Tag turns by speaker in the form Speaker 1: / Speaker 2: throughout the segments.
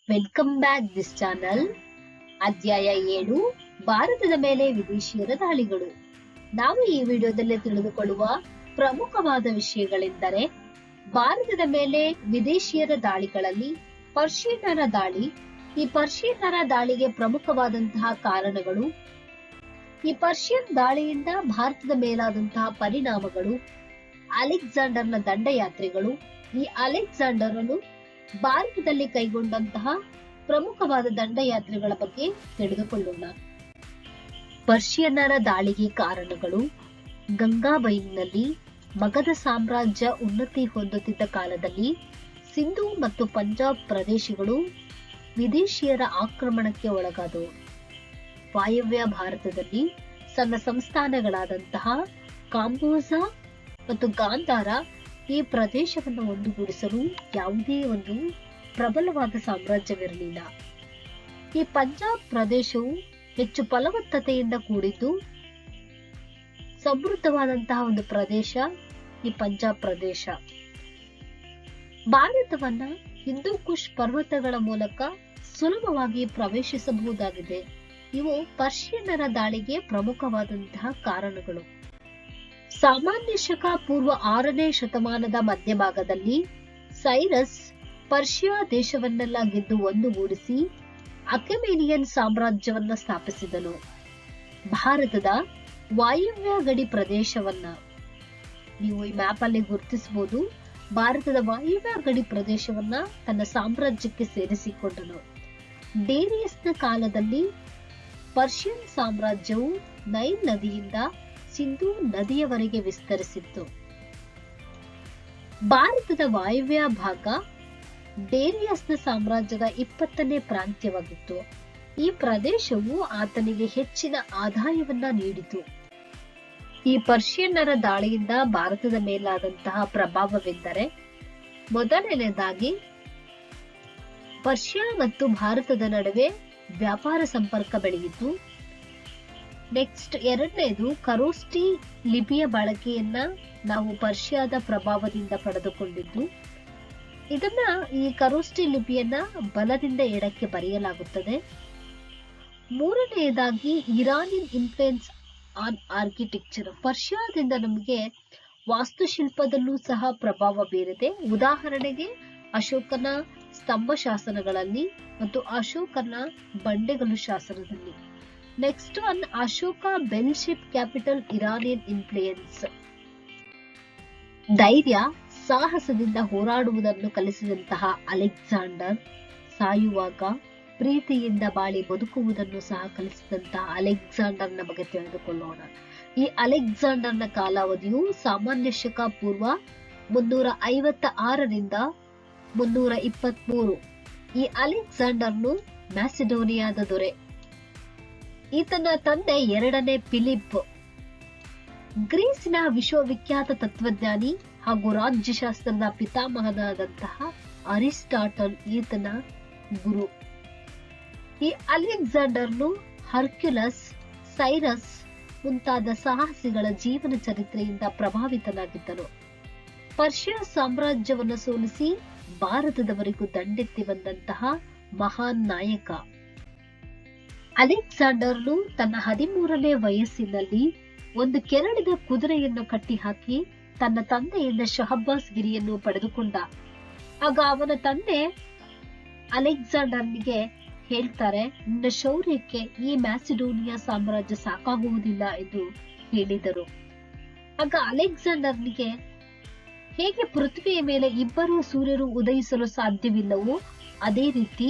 Speaker 1: Welcome back this channel. ಅಧ್ಯಾಯ 7, ಭಾರತದ ಮೇಲೆ ವಿದೇಶಿಯರ ದಾಳಿಗಳು. ನಾವು ಈ ವಿಡಿಯೋದಲ್ಲಿ ತಿಳಿದುಕೊಳ್ಳುವ ಪ್ರಮುಖವಾದ ವಿಷಯಗಳೆಂದರೆ ಭಾರತದ ಮೇಲೆ ವಿದೇಶಿಯರ ದಾಳಿಗಳಲ್ಲಿ ಪರ್ಷಿಯನ್ನರ ದಾಳಿ, ಈ ಪರ್ಷಿಯನ್ನರ ದಾಳಿಗೆ ಪ್ರಮುಖವಾದಂತಹ ಕಾರಣಗಳು, ಈ ಪರ್ಷಿಯನ್ ದಾಳಿಯಿಂದ ಭಾರತದ ಮೇಲಾದಂತಹ ಪರಿಣಾಮಗಳು, ಅಲೆಕ್ಸಾಂಡರ್ನ ದಂಡಯಾತ್ರೆಗಳು, ಈ ಅಲೆಕ್ಸಾಂಡರನು ಭಾರತದಲ್ಲಿ ಕೈಗೊಂಡಂತಹ ಪ್ರಮುಖವಾದ ದಂಡಯಾತ್ರೆಗಳ ಬಗ್ಗೆ ತಿಳಿದುಕೊಳ್ಳೋಣ. ಪರ್ಷಿಯನ್ನರ ದಾಳಿಗೆ ಕಾರಣಗಳು: ಗಂಗಾಬೈಲಿನಲ್ಲಿ ಮಗಧ ಸಾಮ್ರಾಜ್ಯ ಉನ್ನತಿ ಹೊಂದುತ್ತಿದ್ದ ಕಾಲದಲ್ಲಿ ಸಿಂಧೂ ಮತ್ತು ಪಂಜಾಬ್ ಪ್ರದೇಶಗಳು ವಿದೇಶಿಯರ ಆಕ್ರಮಣಕ್ಕೆ ಒಳಗಾದವು. ವಾಯವ್ಯ ಭಾರತದಲ್ಲಿ ಸಣ್ಣ ಸಂಸ್ಥಾನಗಳಾದಂತಹ ಕಾಂಬೋಜ ಮತ್ತು ಗಾಂಧಾರ ಈ ಪ್ರದೇಶವನ್ನು ಒಂದುಗೂಡಿಸಲು ಯಾವುದೇ ಒಂದು ಪ್ರಬಲವಾದ ಸಾಮ್ರಾಜ್ಯವಿರಲಿಲ್ಲ. ಈ ಪಂಜಾಬ್ ಪ್ರದೇಶವು ಹೆಚ್ಚು ಫಲವತ್ತತೆಯಿಂದ ಕೂಡಿದ್ದು ಸಮೃದ್ಧವಾದಂತಹ ಒಂದು ಪ್ರದೇಶ ಈ ಪಂಜಾಬ್ ಪ್ರದೇಶ. ಭಾರತವನ್ನ ಹಿಂದೂ ಕುಶ್ ಪರ್ವತಗಳ ಮೂಲಕ ಸುಲಭವಾಗಿ ಪ್ರವೇಶಿಸಬಹುದಾಗಿದೆ. ಇವು ಪರ್ಷಿಯನ್ನರ ದಾಳಿಗೆ ಪ್ರಮುಖವಾದಂತಹ ಕಾರಣಗಳು. ಸಾಮಾನ್ಯ ಶಕ ಪೂರ್ವ 6ನೇ ಶತಮಾನದ ಮಧ್ಯಭಾಗದಲ್ಲಿ ಸೈರಸ್ ಪರ್ಷಿಯಾ ದೇಶವನ್ನೆಲ್ಲ ಗೆದ್ದು ಒಂದುಗೂಡಿಸಿ ಅಕೆಮೇನಿಯನ್ ಸಾಮ್ರಾಜ್ಯವನ್ನ ಸ್ಥಾಪಿಸಿದನು. ಭಾರತದ ವಾಯವ್ಯ ಗಡಿ ಪ್ರದೇಶವನ್ನ ನೀವು ಈ ಮ್ಯಾಪ್ ಅಲ್ಲಿ ಗುರುತಿಸಬಹುದು. ಭಾರತದ ವಾಯವ್ಯ ಗಡಿ ಪ್ರದೇಶವನ್ನ ತನ್ನ ಸಾಮ್ರಾಜ್ಯಕ್ಕೆ ಸೇರಿಸಿಕೊಂಡನು. ಡೇರಿಯಸ್ನ ಕಾಲದಲ್ಲಿ ಪರ್ಷಿಯನ್ ಸಾಮ್ರಾಜ್ಯವು ನೈಲ್ ನದಿಯಿಂದ ಸಿಂಧೂ ನದಿಯವರೆಗೆ ವಿಸ್ತರಿಸಿತ್ತು. ಭಾರತದ ವಾಯವ್ಯ ಭಾಗ ಡೇರಿಯಸ್ನ ಸಾಮ್ರಾಜ್ಯದ 20ನೇ ಪ್ರಾಂತ್ಯವಾಗಿತ್ತು. ಈ ಪ್ರದೇಶವು ಆತನಿಗೆ ಹೆಚ್ಚಿನ ಆದಾಯವನ್ನ ನೀಡಿತು. ಈ ಪರ್ಷಿಯನ್ನರ ದಾಳಿಯಿಂದ ಭಾರತದ ಮೇಲಾದಂತಹ ಪ್ರಭಾವವೆಂದರೆ, ಮೊದಲನೇದಾಗಿ ಪರ್ಷಿಯಾ ಮತ್ತು ಭಾರತದ ನಡುವೆ ವ್ಯಾಪಾರ ಸಂಪರ್ಕ ಬೆಳೆಯಿತು. ನೆಕ್ಸ್ಟ್ ಎರಡನೇದು ಖರೋಷ್ಠಿ ಲಿಪಿಯ ಬಳಕೆಯನ್ನ ನಾವು ಪರ್ಷಿಯಾದ ಪ್ರಭಾವದಿಂದ ಪಡೆದುಕೊಂಡಿದ್ದು. ಇದನ್ನ ಈ ಖರೋಷ್ಠಿ ಲಿಪಿಯನ್ನ ಬಲದಿಂದ ಎಡಕ್ಕೆ ಬರೆಯಲಾಗುತ್ತದೆ. ಮೂರನೆಯದಾಗಿ ಇರಾನಿಯನ್ ಇನ್ಫ್ಲುಯೆನ್ಸ್ ಆನ್ ಆರ್ಕಿಟೆಕ್ಚರ್. ಪರ್ಷಿಯಾದಿಂದ ನಮಗೆ ವಾಸ್ತುಶಿಲ್ಪದಲ್ಲೂ ಸಹ ಪ್ರಭಾವ ಬೀರಿದೆ. ಉದಾಹರಣೆಗೆ ಅಶೋಕನ ಸ್ತಂಭ ಶಾಸನಗಳಲ್ಲಿ ಮತ್ತು ಅಶೋಕನ ಬಂಡೆಗಲ್ಲು ಶಾಸನದಲ್ಲಿ. Next one Ashoka bell shape capital Iranian influence. ಧೈರ್ಯ ಸಾಹಸದಿಂದ ಹೋರಾಡುವುದನ್ನು ಕಲಿಸಿದಂತಹ ಅಲೆಕ್ಸಾಂಡರ್ ಸಾಯುವಾಗ ಪ್ರೀತಿಯಿಂದ ಬಾಳಿ ಬದುಕುವುದನ್ನು ಸಹ ಕಲಿಸಿದಂತಹ ಅಲೆಕ್ಸಾಂಡರ್ನ ಬಗ್ಗೆ ತಿಳಿದುಕೊಳ್ಳೋಣ. ಈ ಅಲೆಕ್ಸಾಂಡರ್ನ ಕಾಲಾವಧಿಯು ಸಾಮಾನ್ಯ ಶಕ ಪೂರ್ವ 356ರಿಂದ 323. ಈ ಅಲೆಕ್ಸಾಂಡರ್ನು ಮ್ಯಾಸಿಡೋನಿಯಾದ ದೊರೆ. ಈತನ ತಂದೆ 2ನೇ ಫಿಲಿಪ್ ಗ್ರೀಸಿನ ವಿಶ್ವವಿಖ್ಯಾತ ತತ್ವಜ್ಞಾನಿ ಹಾಗೂ ರಾಜ್ಯಶಾಸ್ತ್ರದ ಪಿತಾಮಹನಾದಂತಹ ಅರಿಸ್ಟಾಟಲ್ ಈತನ ಗುರು. ಈ ಅಲೆಕ್ಸಾಂಡರ್ನು ಹರ್ಕ್ಯುಲಸ್, ಸೈರಸ್ ಮುಂತಾದ ಸಾಹಸಿಗಳ ಜೀವನ ಚರಿತ್ರೆಯಿಂದ ಪ್ರಭಾವಿತನಾಗಿದ್ದನು. ಪರ್ಷಿಯಾ ಸಾಮ್ರಾಜ್ಯವನ್ನು ಸೋಲಿಸಿ ಭಾರತದವರೆಗೂ ದಂಡೆತ್ತಿ ಬಂದಂತಹ ಮಹಾನ್ ನಾಯಕ. ಅಲೆಕ್ಸಾಂಡರ್ನು ತನ್ನ 13ನೇ ವಯಸ್ಸಿನಲ್ಲಿ ಒಂದು ಕೆರಳಿದ ಕುದುರೆಯನ್ನು ಕಟ್ಟಿಹಾಕಿ ತನ್ನ ತಂದೆಯಿಂದ ಶಹಬ್ಬಾಸ್ ಗಿರಿಯನ್ನು ಪಡೆದುಕೊಂಡ. ಆಗ ಅವನ ತಂದೆ ಅಲೆಕ್ಸಾಂಡರ್ನಿಗೆ ಹೇಳ್ತಾರೆ, ನಿನ್ನ ಶೌರ್ಯಕ್ಕೆ ಈ ಮ್ಯಾಸಿಡೋನಿಯಾ ಸಾಮ್ರಾಜ್ಯ ಸಾಕಾಗುವುದಿಲ್ಲ ಎಂದು ಹೇಳಿದರು. ಆಗ ಅಲೆಕ್ಸಾಂಡರ್ನಿಗೆ ಹೇಗೆ ಪೃಥ್ವಿಯ ಮೇಲೆ ಇಬ್ಬರು ಸೂರ್ಯರು ಉದಯಿಸಲು ಸಾಧ್ಯವಿಲ್ಲವೋ ಅದೇ ರೀತಿ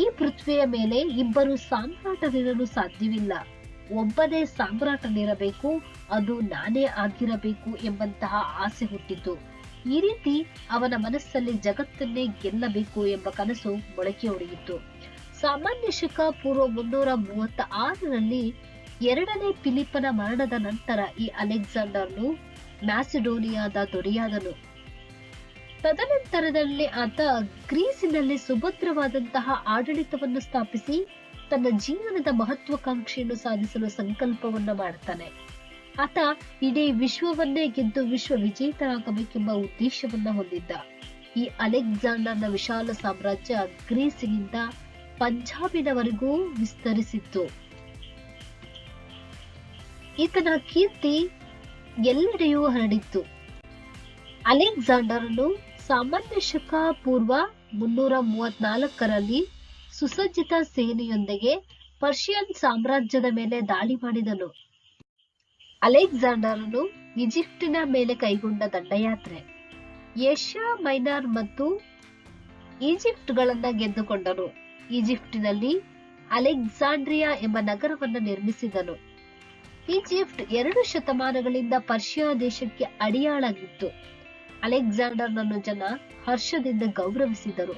Speaker 1: ಈ ಪೃಥ್ವಿಯ ಮೇಲೆ ಇಬ್ಬರು ಸಾಮ್ರಾಟರಿರಲು ಸಾಧ್ಯವಿಲ್ಲ. ಒಬ್ಬನೇ ಸಾಮ್ರಾಟನಿರಬೇಕು, ಅದು ನಾನೇ ಆಗಿರಬೇಕು ಎಂಬಂತಹ ಆಸೆ ಹುಟ್ಟಿತು. ಈ ರೀತಿ ಅವನ ಮನಸ್ಸಲ್ಲಿ ಜಗತ್ತನ್ನೇ ಗೆಲ್ಲಬೇಕು ಎಂಬ ಕನಸು ಮೊಳಕೆ ಒಡೆಯಿತು. ಸಾಮಾನ್ಯ ಶಕ ಪೂರ್ವ 336ರಲ್ಲಿ 2ನೇ ಫಿಲಿಪ್ಪನ ಮರಣದ ನಂತರ ಈ ಅಲೆಕ್ಸಾಂಡರ್ನು ಮ್ಯಾಸಿಡೋನಿಯಾದ ದೊರೆಯಾದನು. ತದನಂತರದಲ್ಲಿ ಆತ ಗ್ರೀಸಿನಲ್ಲಿ ಸುಭದ್ರವಾದಂತಹ ಆಡಳಿತವನ್ನು ಸ್ಥಾಪಿಸಿ ತನ್ನ ಜೀವನದ ಮಹತ್ವಾಕಾಂಕ್ಷೆಯನ್ನು ಸಾಧಿಸಲು ಸಂಕಲ್ಪವನ್ನ ಮಾಡ್ತಾನೆ. ಆತ ಇಡೀ ವಿಶ್ವವನ್ನೇ ಗೆದ್ದು ವಿಶ್ವ ವಿಜೇತರಾಗಬೇಕೆಂಬ ಉದ್ದೇಶವನ್ನ ಹೊಂದಿದ್ದ. ಈ ಅಲೆಕ್ಸಾಂಡರ್ನ ವಿಶಾಲ ಸಾಮ್ರಾಜ್ಯ ಗ್ರೀಸ್ಗಿಂತ ಪಂಜಾಬಿನವರೆಗೂ ವಿಸ್ತರಿಸಿತ್ತು. ಈತನ ಕೀರ್ತಿ ಎಲ್ಲೆಡೆಯೂ ಹರಡಿತ್ತು. ಅಲೆಕ್ಸಾಂಡರನು ಸಾಮಾನ್ಯ ಶಕ ಪೂರ್ವ 334ರಲ್ಲಿ ಸುಸಜ್ಜಿತ ಸೇನೆಯೊಂದಿಗೆ ಪರ್ಷಿಯನ್ ಸಾಮ್ರಾಜ್ಯದ ಮೇಲೆ ದಾಳಿ ಮಾಡಿದನು. ಅಲೆಕ್ಸಾಂಡರನು ಈಜಿಪ್ಟಿನ ಮೇಲೆ ಕೈಗೊಂಡ ದಂಡಯಾತ್ರೆ, ಏಷ್ಯಾ ಮೈನರ್ ಮತ್ತು ಈಜಿಪ್ಟ್ಗಳನ್ನ ಗೆದ್ದುಕೊಂಡನು. ಈಜಿಪ್ಟಿನಲ್ಲಿ ಅಲೆಕ್ಸಾಂಡ್ರಿಯಾ ಎಂಬ ನಗರವನ್ನು ನಿರ್ಮಿಸಿದನು. ಈಜಿಪ್ಟ್ 2 ಶತಮಾನಗಳಿಂದ ಪರ್ಷಿಯಾ ದೇಶಕ್ಕೆ ಅಡಿಯಾಳಾಗಿತ್ತು. ಅಲೆಕ್ಸಾಂಡರ್ನನ್ನು ಜನ ಹರ್ಷದಿಂದ ಗೌರವಿಸಿದರು.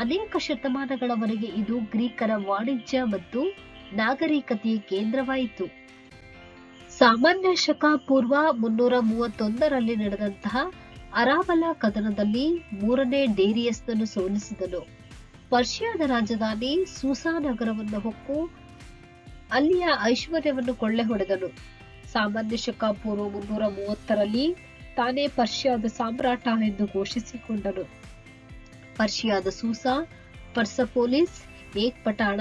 Speaker 1: ಅನೇಕ ಶತಮಾನಗಳವರೆಗೆ ಇದು ಗ್ರೀಕರ ವಾಣಿಜ್ಯ ಮತ್ತು ನಾಗರಿಕತೆಯ ಕೇಂದ್ರವಾಯಿತು. ಸಾಮಾನ್ಯ ಶಕ ಪೂರ್ವ 331ರಲ್ಲಿ ನಡೆದಂತಹ ಅರಾಬಲ ಕದನದಲ್ಲಿ 3ನೇ ಡೇರಿಯಸ್ನನ್ನು ಸೋಲಿಸಿದನು. ಪರ್ಷಿಯಾದ ರಾಜಧಾನಿ ಸೂಸಾ ನಗರವನ್ನು ಹೊಕ್ಕು ಅಲ್ಲಿಯ ಐಶ್ವರ್ಯವನ್ನು ಕೊಳ್ಳೆ ಹೊಡೆದನು. ಸಾಮಾನ್ಯ ಶಕ ಪೂರ್ವ 330ರಲ್ಲಿ ತಾನೇ ಪರ್ಷಿಯಾದ ಸಾಮ್ರಾಟ ಎಂದು ಘೋಷಿಸಿಕೊಂಡನು. ಪರ್ಷಿಯಾದ ಸೂಸಾ, ಪರ್ಸಪೋಲಿಸ್, ಏಕ್ಪಟಾಣ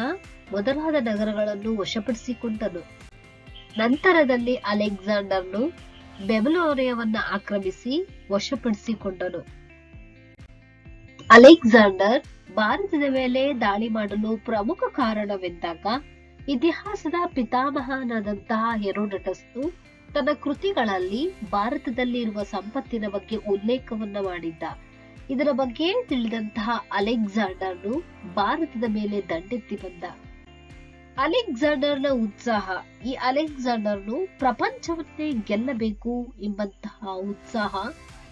Speaker 1: ಮೊದಲಾದ ನಗರಗಳನ್ನು ವಶಪಡಿಸಿಕೊಂಡನು. ನಂತರದಲ್ಲಿ ಅಲೆಕ್ಸಾಂಡರ್ನು ಬೆಬಲೋನಿಯವನ್ನ ಆಕ್ರಮಿಸಿ ವಶಪಡಿಸಿಕೊಂಡನು. ಅಲೆಕ್ಸಾಂಡರ್ ಭಾರತದ ಮೇಲೆ ದಾಳಿ ಮಾಡಲು ಪ್ರಮುಖ ಕಾರಣವೆಂದಾಗ ಇತಿಹಾಸದ ಪಿತಾಮಹನಾದಂತಹ ಹೆರೋಡಟಸ್ನು ತನ್ನ ಕೃತಿಗಳಲ್ಲಿ ಭಾರತದಲ್ಲಿ ಇರುವ ಸಂಪತ್ತಿನ ಬಗ್ಗೆ ಉಲ್ಲೇಖವನ್ನ ಮಾಡಿದ್ದ. ಇದರ ಬಗ್ಗೆ ತಿಳಿದಂತಹ ಅಲೆಕ್ಸಾಂಡರ್ನು ಭಾರತದ ಮೇಲೆ ದಂಡೆತ್ತಿ ಬಂದ. ಅಲೆಕ್ಸಾಂಡರ್ನ ಉತ್ಸಾಹ, ಈ ಅಲೆಕ್ಸಾಂಡರ್ನು ಪ್ರಪಂಚವನ್ನೇ ಗೆಲ್ಲಬೇಕು ಎಂಬಂತಹ ಉತ್ಸಾಹ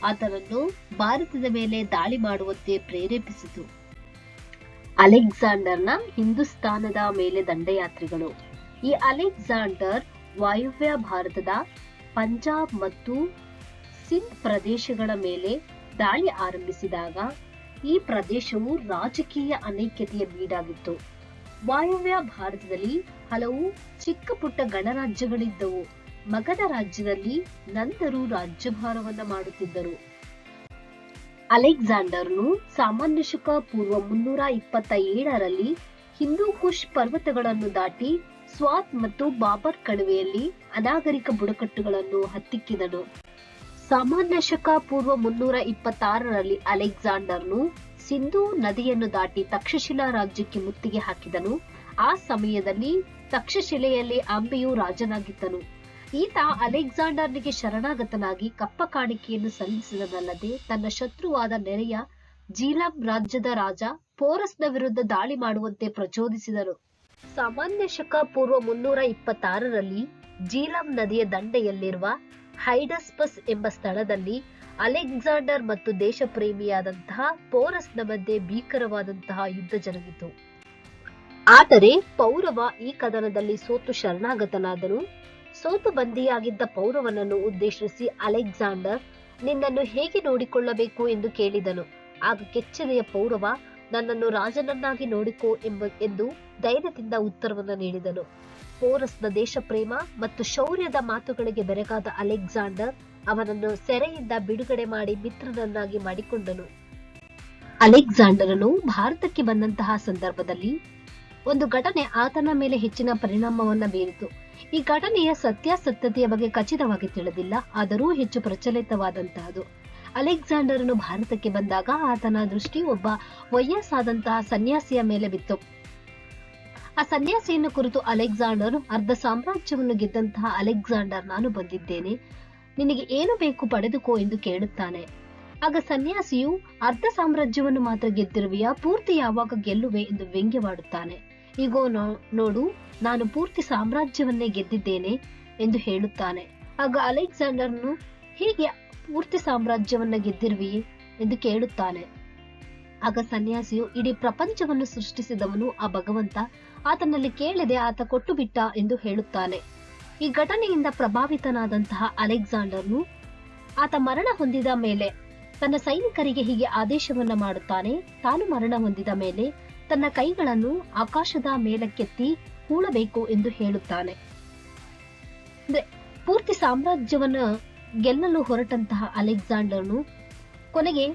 Speaker 1: ಆತನನ್ನು ಭಾರತದ ಮೇಲೆ ದಾಳಿ ಮಾಡುವಂತೆ ಪ್ರೇರೇಪಿಸಿತು. ಅಲೆಕ್ಸಾಂಡರ್ನ ಹಿಂದೂಸ್ತಾನದ ಮೇಲೆ ದಂಡಯಾತ್ರೆಗಳು. ಈ ಅಲೆಕ್ಸಾಂಡರ್ ವಾಯುವ್ಯ ಭಾರತದ ಪಂಜಾಬ್ ಮತ್ತು ಸಿಂಧ್ ಪ್ರದೇಶಗಳ ಮೇಲೆ ದಾಳಿ ಆರಂಭಿಸಿದಾಗ ಈ ಪ್ರದೇಶವು ರಾಜಕೀಯ ಅನೈಕ್ಯತೆಯ ಬೀಡಾಗಿತ್ತು. ವಾಯುವ್ಯ ಭಾರತದಲ್ಲಿ ಹಲವು ಚಿಕ್ಕ ಪುಟ್ಟ ಗಣರಾಜ್ಯಗಳಿದ್ದವು. ಮಗಧ ರಾಜ್ಯದಲ್ಲಿ ನಂತರು ರಾಜ್ಯಭಾರವನ್ನ ಮಾಡುತ್ತಿದ್ದರು. ಅಲೆಕ್ಸಾಂಡರ್ನು ಸಾಮಾನ್ಯ ಶಕ ಪೂರ್ವ 327ರಲ್ಲಿ ಹಿಂದೂ ಕುಶ್ ಪರ್ವತಗಳನ್ನು ದಾಟಿ ಸ್ವಾತ್ ಮತ್ತು ಬಾಬರ್ ಕಣಿವೆಯಲ್ಲಿ ಅನಾಗರಿಕ ಬುಡಕಟ್ಟುಗಳನ್ನು ಹತ್ತಿಕ್ಕಿದನು. ಸಾಮಾನ್ಯ ಶಕ ಪೂರ್ವ 326ರಲ್ಲಿ ಅಲೆಕ್ಸಾಂಡರ್ನು ಸಿಂಧೂ ನದಿಯನ್ನು ದಾಟಿ ತಕ್ಷಶಿಲಾ ರಾಜ್ಯಕ್ಕೆ ಮುತ್ತಿಗೆ ಹಾಕಿದನು. ಆ ಸಮಯದಲ್ಲಿ ತಕ್ಷಶಿಲೆಯಲ್ಲಿ ಅಂಬೆಯು ರಾಜನಾಗಿದ್ದನು. ಈತ ಅಲೆಕ್ಸಾಂಡರ್ನಿಗೆ ಶರಣಾಗತನಾಗಿ ಕಪ್ಪ ಕಾಣಿಕೆಯನ್ನು ಸಲ್ಲಿಸಿದನಲ್ಲದೆ ತನ್ನ ಶತ್ರುವಾದ ನೆರೆಯ ಜೀಲಂ ರಾಜ್ಯದ ರಾಜ ಪೋರಸ್ನ ವಿರುದ್ಧ ದಾಳಿ ಮಾಡುವಂತೆ ಪ್ರಚೋದಿಸಿದನು. ಸಾಮಾನ್ಯ ಶಕ ಪೂರ್ವ 326ರಲ್ಲಿ ಜೀಲಂ ನದಿಯ ದಂಡೆಯಲ್ಲಿರುವ ಹೈಡಸ್ಪಸ್ ಎಂಬ ಸ್ಥಳದಲ್ಲಿ ಅಲೆಕ್ಸಾಂಡರ್ ಮತ್ತು ದೇಶಪ್ರೇಮಿಯಾದಂತಹ ಪೋರಸ್ನ ಮಧ್ಯೆ ಭೀಕರವಾದಂತಹ ಯುದ್ಧ ಜರುಗಿತು. ಆದರೆ ಪೌರವ ಈ ಕದನದಲ್ಲಿ ಸೋತು ಶರಣಾಗತನಾದನು. ಸೋತು ಬಂದಿಯಾಗಿದ್ದ ಪೌರವನನ್ನು ಉದ್ದೇಶಿಸಿ ಅಲೆಕ್ಸಾಂಡರ್ ನಿನ್ನನ್ನು ಹೇಗೆ ನೋಡಿಕೊಳ್ಳಬೇಕು ಎಂದು ಕೇಳಿದನು. ಆಗ ಕೆಚ್ಚೆದೆಯ ಪೌರವ ನನ್ನನ್ನು ರಾಜನನ್ನಾಗಿ ನೋಡಿಕೋ ಎಂದು ಧೈರ್ಯದಿಂದ ಉತ್ತರವನ್ನು ನೀಡಿದನು. ಪೋರಸ್ನ ದೇಶಪ್ರೇಮ ಮತ್ತು ಶೌರ್ಯದ ಮಾತುಗಳಿಗೆ ಬೆರಗಾದ ಅಲೆಕ್ಸಾಂಡರ್ ಅವನನ್ನು ಸೆರೆಯಿಂದ ಬಿಡುಗಡೆ ಮಾಡಿ ಮಿತ್ರನನ್ನಾಗಿ ಮಾಡಿಕೊಂಡನು. ಅಲೆಕ್ಸಾಂಡರನು ಭಾರತಕ್ಕೆ ಬಂದಂತಹ ಸಂದರ್ಭದಲ್ಲಿ ಒಂದು ಘಟನೆ ಆತನ ಮೇಲೆ ಹೆಚ್ಚಿನ ಪರಿಣಾಮವನ್ನ ಬೀರಿತು. ಈ ಘಟನೆಯ ಸತ್ಯಾಸತ್ಯತೆಯ ಬಗ್ಗೆ ಖಚಿತವಾಗಿ ತಿಳಿದಿಲ್ಲ, ಆದರೂ ಹೆಚ್ಚು ಪ್ರಚಲಿತವಾದಂತಹದು. ಅಲೆಕ್ಸಾಂಡರನು ಭಾರತಕ್ಕೆ ಬಂದಾಗ ಆತನ ದೃಷ್ಟಿ ಒಬ್ಬ ವಯಸ್ಸಾದಂತಹ ಸನ್ಯಾಸಿಯ ಮೇಲೆ ಬಿತ್ತು. ಆ ಸನ್ಯಾಸಿಯನ್ನು ಕುರಿತು ಅಲೆಕ್ಸಾಂಡರ್ ಅರ್ಧ ಸಾಮ್ರಾಜ್ಯವನ್ನು ಗೆದ್ದಂತಹ ಅಲೆಕ್ಸಾಂಡರ್, ನಾನು ಬಂದಿದ್ದೇನೆ, ನಿನಗೆ ಏನು ಬೇಕು ಪಡೆದುಕೋ ಎಂದು ಕೇಳುತ್ತಾನೆ. ಆಗ ಸನ್ಯಾಸಿಯು, ಅರ್ಧ ಸಾಮ್ರಾಜ್ಯವನ್ನು ಮಾತ್ರ ಗೆದ್ದಿರುವೆಯಾ, ಪೂರ್ತಿ ಯಾವಾಗ ಗೆಲ್ಲುವೆ ಎಂದು ವ್ಯಂಗ್ಯವಾಡುತ್ತಾನೆ. ಈಗೋ ನೋಡು, ನಾನು ಪೂರ್ತಿ ಸಾಮ್ರಾಜ್ಯವನ್ನೇ ಗೆದ್ದಿದ್ದೇನೆ ಎಂದು ಹೇಳುತ್ತಾನೆ. ಆಗ ಅಲೆಕ್ಸಾಂಡರ್ನು, ಹೀಗೆ ಪೂರ್ತಿ ಸಾಮ್ರಾಜ್ಯವನ್ನ ಗೆದ್ದಿರುವೆಯೇ ಎಂದು ಕೇಳುತ್ತಾನೆ. ಆಗ ಸನ್ಯಾಸಿಯು, ಇಡೀ ಪ್ರಪಂಚವನ್ನು ಸೃಷ್ಟಿಸಿದವನು ಆ ಭಗವಂತ, ಆತನಲ್ಲಿ ಕೇಳಿದೆ, ಆತ ಕೊಟ್ಟು ಬಿಟ್ಟ ಎಂದು ಹೇಳುತ್ತಾನೆ. ಈ ಘಟನೆಯಿಂದ ಪ್ರಭಾವಿತನಾದಂತಹ ಅಲೆಕ್ಸಾಂಡರ್ನು ಆತ ಮರಣ ಹೊಂದಿದ ಮೇಲೆ ತನ್ನ ಸೈನಿಕರಿಗೆ ಹೀಗೆ ಆದೇಶವನ್ನ ಮಾಡುತ್ತಾನೆ. ತಾನು ಮರಣ ಹೊಂದಿದ ಮೇಲೆ ತನ್ನ ಕೈಗಳನ್ನು ಆಕಾಶದ ಮೇಲಕ್ಕೆತ್ತಿ ಹೂಳಬೇಕು ಎಂದು ಹೇಳುತ್ತಾನೆ. ಅಂದ್ರೆ ಪೂರ್ತಿ ಸಾಮ್ರಾಜ್ಯವನ್ನ ಗೆಲ್ಲಲು ಹೊರಟಂತಹ ಅಲೆಕ್ಸಾಂಡರ್ನು ಕೊನೆಗೆ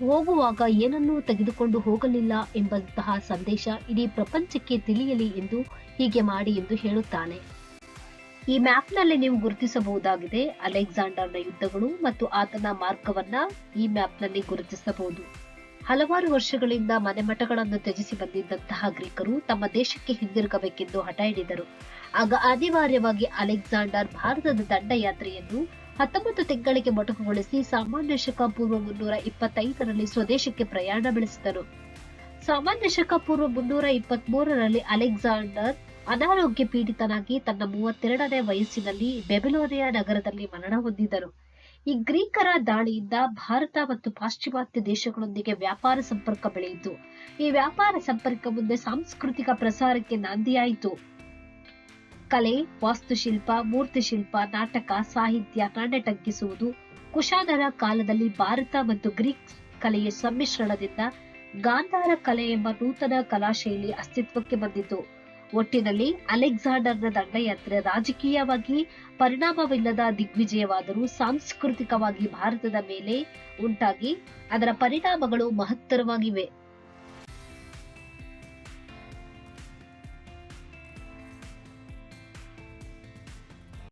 Speaker 1: ಹೋಗುವಾಗ ಏನನ್ನೂ ತೆಗೆದುಕೊಂಡು ಹೋಗಲಿಲ್ಲ ಎಂಬಂತಹ ಸಂದೇಶ ಇಡೀ ಪ್ರಪಂಚಕ್ಕೆ ತಿಳಿಯಲಿ ಎಂದು ಹೀಗೆ ಮಾಡಿ ಎಂದು ಹೇಳುತ್ತಾನೆ. ಈ ಮ್ಯಾಪ್ನಲ್ಲಿ ನೀವು ಗುರುತಿಸಬಹುದಾಗಿದೆ ಅಲೆಕ್ಸಾಂಡರ್ನ ಯುದ್ಧಗಳು ಮತ್ತು ಆತನ ಮಾರ್ಗವನ್ನ ಈ ಮ್ಯಾಪ್ನಲ್ಲಿ ಗುರುತಿಸಬಹುದು. ಹಲವಾರು ವರ್ಷಗಳಿಂದ ಮನೆಮಠಗಳನ್ನು ತ್ಯಜಿಸಿ ಬಂದಿದ್ದಂತಹ ಗ್ರೀಕರು ತಮ್ಮ ದೇಶಕ್ಕೆ ಹಿಂದಿರುಗಬೇಕೆಂದು ಹಠ ಹಿಡಿದರು. ಆಗ ಅನಿವಾರ್ಯವಾಗಿ ಅಲೆಕ್ಸಾಂಡರ್ ಭಾರತದ ದಂಡಯಾತ್ರೆಯನ್ನು 19 ತಿಂಗಳಿಗೆ ಮೊಟಕುಗೊಳಿಸಿ ಸಾಮಾನ್ಯ ಶಕ ಪೂರ್ವ 325ರಲ್ಲಿ ಸ್ವದೇಶಕ್ಕೆ ಪ್ರಯಾಣ ಬೆಳೆಸಿದನು. ಸಾಮಾನ್ಯ ಶಕ ಪೂರ್ವ 323ರಲ್ಲಿ ಅಲೆಕ್ಸಾಂಡರ್ ಅನಾರೋಗ್ಯ ಪೀಡಿತನಾಗಿ ತನ್ನ 32ನೇ ವಯಸ್ಸಿನಲ್ಲಿ ಬೆಬಿಲೋನಿಯಾ ನಗರದಲ್ಲಿ ಮರಣ ಹೊಂದಿದನು. ಈ ಗ್ರೀಕರ ದಾಳಿಯಿಂದ ಭಾರತ ಮತ್ತು ಪಾಶ್ಚಿಮಾತ್ಯ ದೇಶಗಳೊಂದಿಗೆ ವ್ಯಾಪಾರ ಸಂಪರ್ಕ ಬೆಳೆಯಿತು. ಈ ವ್ಯಾಪಾರ ಸಂಪರ್ಕ ಮುಂದೆ ಸಾಂಸ್ಕೃತಿಕ ಪ್ರಸಾರಕ್ಕೆ ನಾಂದಿಯಾಯಿತು. ಕಲೆ, ವಾಸ್ತುಶಿಲ್ಪ, ಮೂರ್ತಿಶಿಲ್ಪ, ನಾಟಕ, ಸಾಹಿತ್ಯ, ನಾಣ್ಯಟಂಕಿಸುವುದು, ಕುಶಾನರ ಕಾಲದಲ್ಲಿ ಭಾರತ ಮತ್ತು ಗ್ರೀಕ್ ಕಲೆಯ ಸಮ್ಮಿಶ್ರಣದಿಂದ ಗಾಂಧಾರ ಕಲೆ ಎಂಬ ನೂತನ ಕಲಾಶೈಲಿ ಅಸ್ತಿತ್ವಕ್ಕೆ ಬಂದಿತು. ಒಟ್ಟಿನಲ್ಲಿ ಅಲೆಕ್ಸಾಂಡರ್ನ ದಂಡಯಾತ್ರೆ ರಾಜಕೀಯವಾಗಿ ಪರಿಣಾಮವಿಲ್ಲದ ದಿಗ್ವಿಜಯವಾದರೂ ಸಾಂಸ್ಕೃತಿಕವಾಗಿ ಭಾರತದ ಮೇಲೆ ಉಂಟಾಗಿ ಅದರ ಪರಿಣಾಮಗಳು ಮಹತ್ತರವಾಗಿವೆ.